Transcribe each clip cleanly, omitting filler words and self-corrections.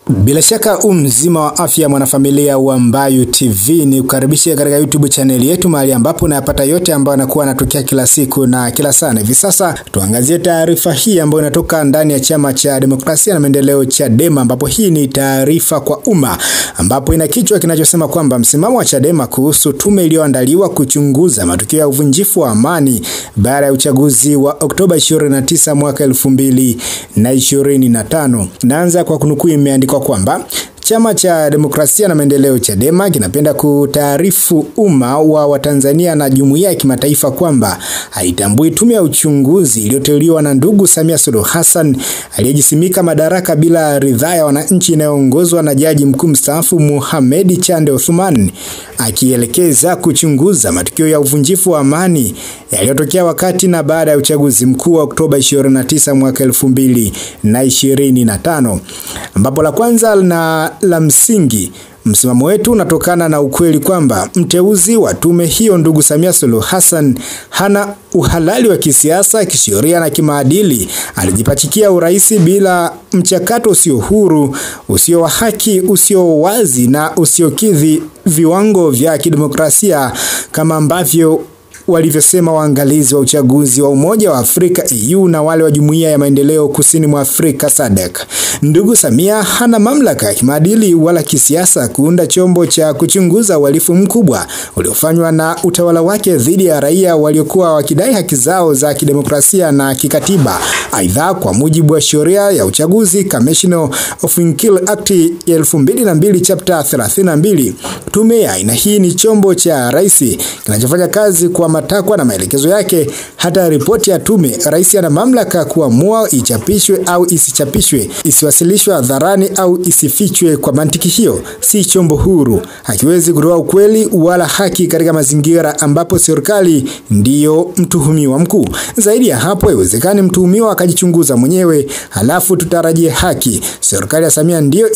Bila shaka mzima wa afya mwanafamilia wa Mbayu TV, ni kukaribisha katika YouTube channel yetu mahali ambapo unayapata yote ambayo yanakuwa yanatokea kila siku na kila saa. Hivi sasa tuangazie taarifa hii ambayo inatoka ndani ya chama cha demokrasia na maendeleo Chadema, ambapo hii ni taarifa kwa umma ambapo ina kichwa kinachosema kwamba msimamo wa Chadema kuhusu tume iliyoandaliwa kuchunguza matukio ya uvunjifu wa amani baada ya uchaguzi wa Oktoba 29 mwaka 2025. Naanza kwa kunukuu, imeandikwa kwamba chama cha demokrasia na maendeleo Chadema kinapenda kutaarifu umma wa Watanzania na jumuiya ya kimataifa kwamba haitambui tume ya uchunguzi iliyoteuliwa na ndugu Samia Suluhu Hassan aliyejisimika madaraka bila ridhaa ya wananchi inayoongozwa na jaji mkuu mstaafu Mohamed Chande Othman, akielekeza kuchunguza matukio ya uvunjifu wa amani yaliyotokea wakati na baada ya uchaguzi mkuu wa Oktoba 29 mwaka 2025. Ambapo la kwanza na la msingi, msimamo wetu unatokana na ukweli kwamba mteuzi wa tume hiyo ndugu Samia Suluhu Hassan hana uhalali wa kisiasa, kisheria na kimaadili. Alijipachikia urais bila mchakato usio huru, usio wa haki, usio wazi na usiokidhi viwango vya kidemokrasia kama ambavyo walivyosema waangalizi wa uchaguzi wa Umoja wa Afrika EU na wale wa Jumuiya ya Maendeleo Kusini mwa Afrika SADC. Ndugu Samia hana mamlaka ya kimaadili wala kisiasa kuunda chombo cha kuchunguza uhalifu mkubwa uliofanywa na utawala wake dhidi ya raia waliokuwa wakidai haki zao za kidemokrasia na kikatiba. Aidha, kwa mujibu wa sheria ya uchaguzi Commission of Inquiry Act ya 2002 chapter 32, tume ya aina hii ni chombo cha rais kinachofanya kazi kwa matakwa na maelekezo yake. Hata ripoti ya tume, rais ana mamlaka kuamua ichapishwe au isichapishwe, isiwasilishwe hadharani au isifichwe. Kwa mantiki hiyo, si chombo huru, hakiwezi kutoa ukweli wala haki katika mazingira ambapo serikali ndiyo mtuhumiwa mkuu. Zaidi ya hapo, haiwezekani mtuhumiwa akajichunguza mwenyewe halafu tutarajie haki. Serikali ya Samia ndiyo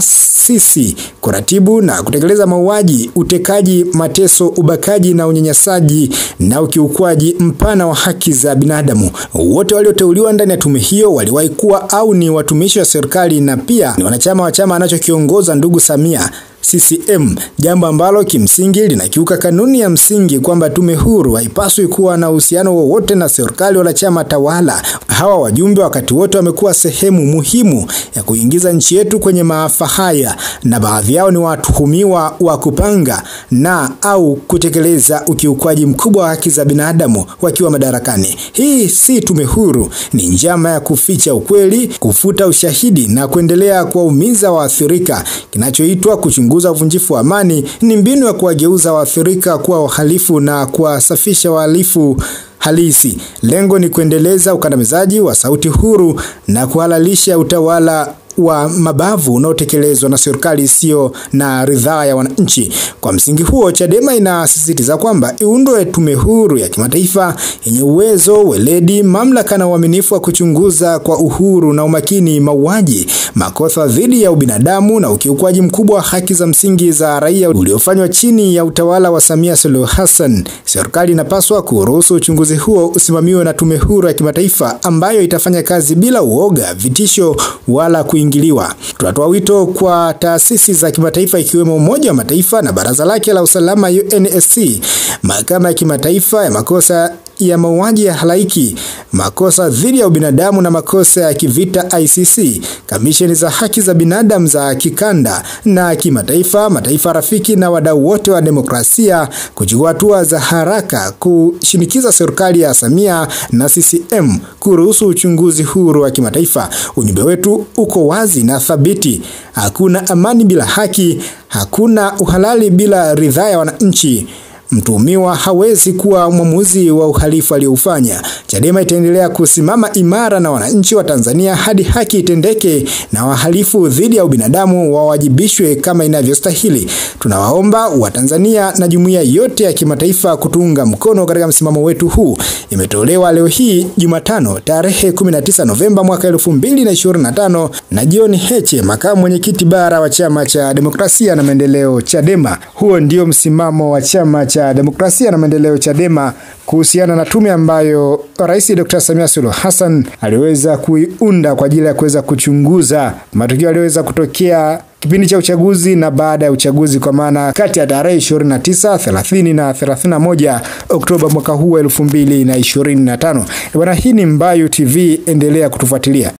iliyoasisi, kuratibu na kutekeleza mauaji, utekaji, mateso, ubakaji na unyanyasaji na ukiukwaji mpana wa haki za binadamu. Wote walioteuliwa ndani ya tume hiyo waliwahi kuwa au ni watumishi wa serikali na pia ni wanachama wa chama anachokiongoza ndugu Samia, CCM, jambo ambalo kimsingi linakiuka kanuni ya msingi kwamba tume huru haipaswi kuwa na uhusiano wowote na serikali wala chama tawala. Hawa wajumbe wakati wote wamekuwa sehemu muhimu ya kuingiza nchi yetu kwenye maafa haya, na baadhi yao ni watuhumiwa wa kupanga na au kutekeleza ukiukwaji mkubwa wa haki za binadamu wakiwa madarakani. Hii si tume huru, ni njama ya kuficha ukweli, kufuta ushahidi na kuendelea kuwaumiza waathirika. Kinachoitwa kuchunguza uvunjifu wa amani ni mbinu ya kuwageuza waathirika kuwa wahalifu na kuwasafisha wahalifu halisi. Lengo ni kuendeleza ukandamizaji wa sauti huru na kuhalalisha utawala wa mabavu unaotekelezwa na serikali isiyo na ridhaa ya wananchi. Kwa msingi huo, Chadema inasisitiza kwamba iundwe tume huru ya kimataifa yenye uwezo, weledi, mamlaka na uaminifu wa kuchunguza kwa uhuru na umakini mauaji, makosa dhidi ya ubinadamu na ukiukwaji mkubwa wa haki za msingi za raia uliofanywa chini ya utawala wa Samia Suluhu Hassan. Serikali inapaswa kuruhusu uchunguzi huo usimamiwe na tume huru ya kimataifa ambayo itafanya kazi bila uoga, vitisho wala kuingiliwa. Tunatoa wito kwa taasisi za kimataifa ikiwemo Umoja wa Mataifa na Baraza lake la Usalama UNSC, Mahakama ya Kimataifa ya Makosa ya Mauaji ya Halaiki, makosa dhidi ya ubinadamu na makosa ya kivita ICC, kamisheni za haki za binadamu za kikanda na kimataifa, mataifa rafiki na wadau wote wa demokrasia kuchukua hatua za haraka kushinikiza serikali ya Samia na CCM kuruhusu uchunguzi huru wa kimataifa. Ujumbe wetu uko wazi na thabiti: hakuna amani bila haki, hakuna uhalali bila ridhaa ya wananchi. Mtuhumiwa hawezi kuwa mwamuzi wa uhalifu aliofanya. Chadema itaendelea kusimama imara na wananchi wa Tanzania hadi haki itendeke na wahalifu dhidi ya ubinadamu wawajibishwe kama inavyostahili. Tunawaomba Watanzania na jumuiya yote ya kimataifa kutunga mkono katika msimamo wetu huu. Imetolewa leo hii Jumatano tarehe 19 Novemba mwaka 2025 na John Heche, makamu mwenyekiti bara wa chama cha demokrasia na maendeleo Chadema. Huo ndio msimamo wa chama cha cha Demokrasia na Maendeleo Chadema kuhusiana na tume ambayo Rais Dr. Samia Suluhu Hassan aliweza kuiunda kwa ajili ya kuweza kuchunguza matukio yaliyoweza kutokea kipindi cha uchaguzi na baada ya uchaguzi, kwa maana kati ya tarehe 29, 30 na 31 Oktoba mwaka huu 2025. Bwana, hii ni Mbayu TV, endelea kutufuatilia.